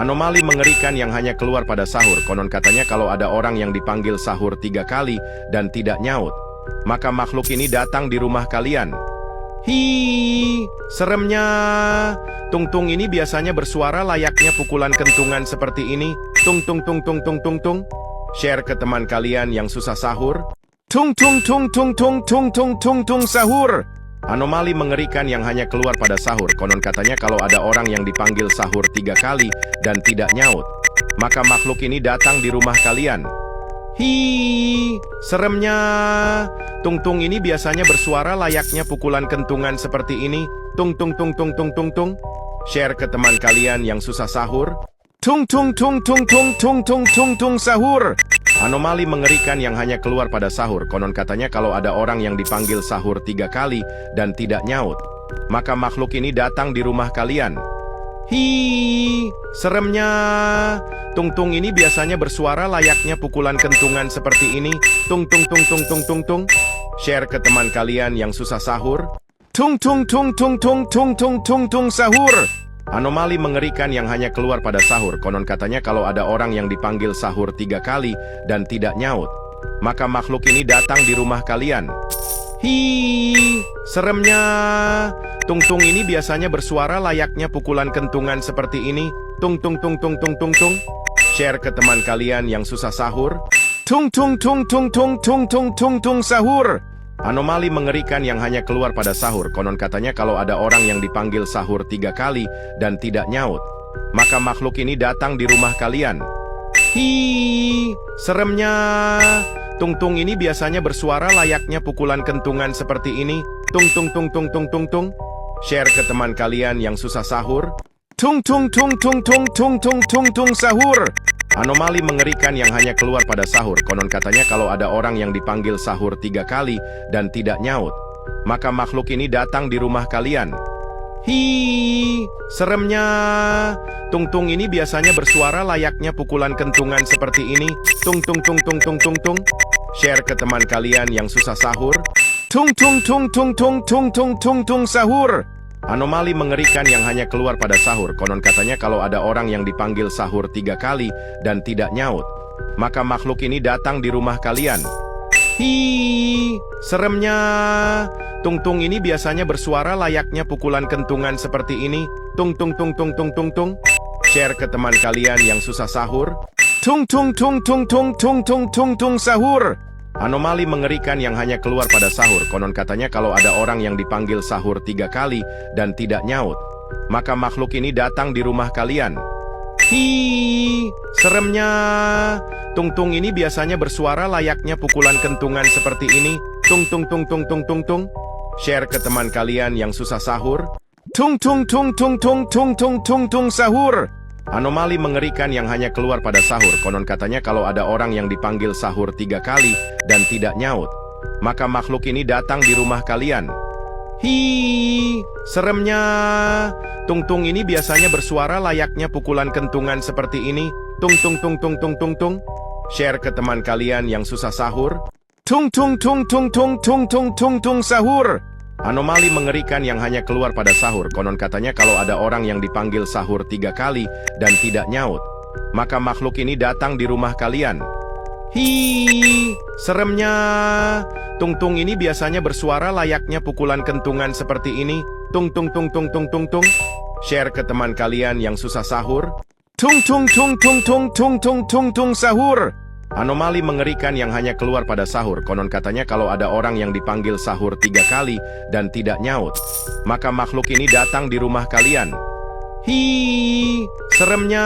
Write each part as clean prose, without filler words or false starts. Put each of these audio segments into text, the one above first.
Anomali mengerikan yang hanya keluar pada sahur. Konon katanya kalau ada orang yang dipanggil sahur 3 kali dan tidak nyaut, maka makhluk ini datang di rumah kalian. Hi, seremnya. Tung-tung ini biasanya bersuara layaknya pukulan kentungan seperti ini. Tung tung tung tung tung tung tung. Share ke teman kalian yang susah sahur. Tung tung tung tung tung tung tung tung tung sahur. Anomali mengerikan yang hanya keluar pada sahur. Konon katanya kalau ada orang yang dipanggil sahur 3 kali dan tidak nyaut, maka makhluk ini datang di rumah kalian. Hi, seremnya. Tung-tung ini biasanya bersuara layaknya pukulan kentungan seperti ini. Tung tung tung tung tung tung tung. Share ke teman kalian yang susah sahur. Tung tung tung tung tung tung tung tung tung sahur. Anomali mengerikan yang hanya keluar pada sahur. Konon katanya kalau ada orang yang dipanggil sahur 3 kali dan tidak nyaut, maka makhluk ini datang di rumah kalian. Hi, seremnya. Tung-tung ini biasanya bersuara layaknya pukulan kentungan seperti ini. Tung tung tung tung tung tung tung. Share ke teman kalian yang susah sahur. Tung tung tung tung tung tung tung tung tung sahur. Anomali mengerikan yang hanya keluar pada sahur. Konon katanya kalau ada orang yang dipanggil sahur 3 kali dan tidak nyaut, maka makhluk ini datang di rumah kalian. Hi, seremnya. Tung-tung ini biasanya bersuara layaknya pukulan kentungan seperti ini. Tung tung tung tung tung tung tung. Share ke teman kalian yang susah sahur. Tung tung tung tung tung tung tung tung tung sahur. Anomali mengerikan yang hanya keluar pada sahur. Konon katanya kalau ada orang yang dipanggil sahur 3 kali dan tidak nyaut, maka makhluk ini datang di rumah kalian. Hi, seremnya. Tung-tung ini biasanya bersuara layaknya pukulan kentungan seperti ini. Tung tung tung tung tung tung tung. Share ke teman kalian yang susah sahur. Tung tung tung tung tung tung tung tung tung sahur. Anomali mengerikan yang hanya keluar pada sahur. Konon katanya kalau ada orang yang dipanggil sahur 3 kali dan tidak nyaut, maka makhluk ini datang di rumah kalian. Hi, seremnya. Tung-tung ini biasanya bersuara layaknya pukulan kentungan seperti ini. Tung tung tung tung tung tung tung. Share ke teman kalian yang susah sahur. Tung tung tung tung tung tung tung tung tung sahur. Anomali mengerikan yang hanya keluar pada sahur. Konon katanya kalau ada orang yang dipanggil sahur 3 kali dan tidak nyaut, maka makhluk ini datang di rumah kalian. Hi, seremnya. Tung-tung ini biasanya bersuara layaknya pukulan kentungan seperti ini. Tung tung tung tung tung tung tung. Share ke teman kalian yang susah sahur. Tung tung tung tung tung tung tung tung tung sahur. Anomali mengerikan yang hanya keluar pada sahur. Konon katanya kalau ada orang yang dipanggil sahur 3 kali dan tidak nyaut, maka makhluk ini datang di rumah kalian. Hi, seremnya. Tung-tung ini biasanya bersuara layaknya pukulan kentungan seperti ini. Tung tung tung tung tung tung tung. Share ke teman kalian yang susah sahur. Tung tung tung tung tung tung tung tung tung sahur. Anomali mengerikan yang hanya keluar pada sahur. Konon katanya kalau ada orang yang dipanggil sahur 3 kali dan tidak nyaut, maka makhluk ini datang di rumah kalian. Hi, seremnya. Tung-tung ini biasanya bersuara layaknya pukulan kentungan seperti ini. Tung tung tung tung tung tung tung. Share ke teman kalian yang susah sahur. Tung tung tung tung tung tung tung tung tung sahur. Anomali mengerikan yang hanya keluar pada sahur. Konon katanya kalau ada orang yang dipanggil sahur 3 kali dan tidak nyaut, maka makhluk ini datang di rumah kalian. Hi, seremnya. Tung-tung ini biasanya bersuara layaknya pukulan kentungan seperti ini. Tung tung tung tung tung tung tung. Share ke teman kalian yang susah sahur. Tung tung tung tung tung tung tung tung tung sahur. Anomali mengerikan yang hanya keluar pada sahur. Konon katanya kalau ada orang yang dipanggil sahur 3 kali dan tidak nyaut, maka makhluk ini datang di rumah kalian. Hi, seremnya.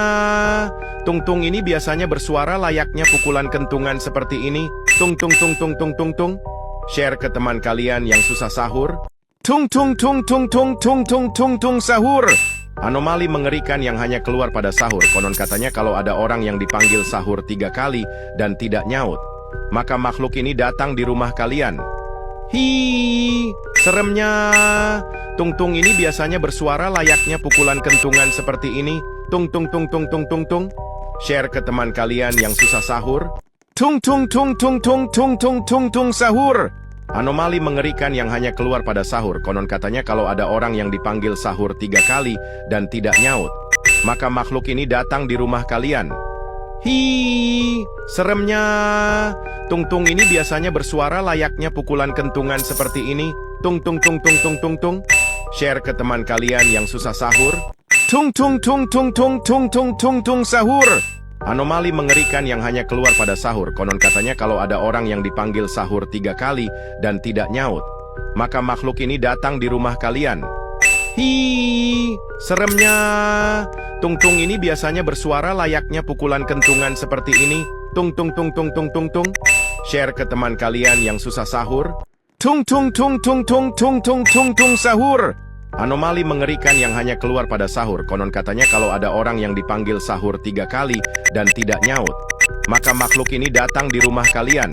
Tung-tung ini biasanya bersuara layaknya pukulan kentungan seperti ini. Tung tung tung tung tung tung tung. Share ke teman kalian yang susah sahur. Tung tung tung tung tung tung tung tung tung sahur. Anomali mengerikan yang hanya keluar pada sahur. Konon katanya kalau ada orang yang dipanggil sahur 3 kali dan tidak nyaut, maka makhluk ini datang di rumah kalian. Hi, seremnya. Tung-tung ini biasanya bersuara layaknya pukulan kentungan seperti ini. Tung tung tung tung tung tung tung. Share ke teman kalian yang susah sahur. Tung tung tung tung tung tung tung tung tung sahur. Anomali mengerikan yang hanya keluar pada sahur. Konon katanya kalau ada orang yang dipanggil sahur 3 kali dan tidak nyaut, maka makhluk ini datang di rumah kalian. Hi, seremnya. Tung-tung ini biasanya bersuara layaknya pukulan kentungan seperti ini. Tung tung tung tung tung tung tung. Share ke teman kalian yang susah sahur. Tung tung tung tung tung tung tung tung tung sahur. Anomali mengerikan yang hanya keluar pada sahur. Konon katanya kalau ada orang yang dipanggil sahur 3 kali dan tidak nyaut, maka makhluk ini datang di rumah kalian. Hi, seremnya. Tung-tung ini biasanya bersuara layaknya pukulan kentungan seperti ini. Tung tung tung tung tung tung tung. Share ke teman kalian yang susah sahur. Tung tung tung tung tung tung tung tung tung sahur. Anomali mengerikan yang hanya keluar pada sahur. Konon katanya kalau ada orang yang dipanggil sahur 3 kali dan tidak nyaut, maka makhluk ini datang di rumah kalian.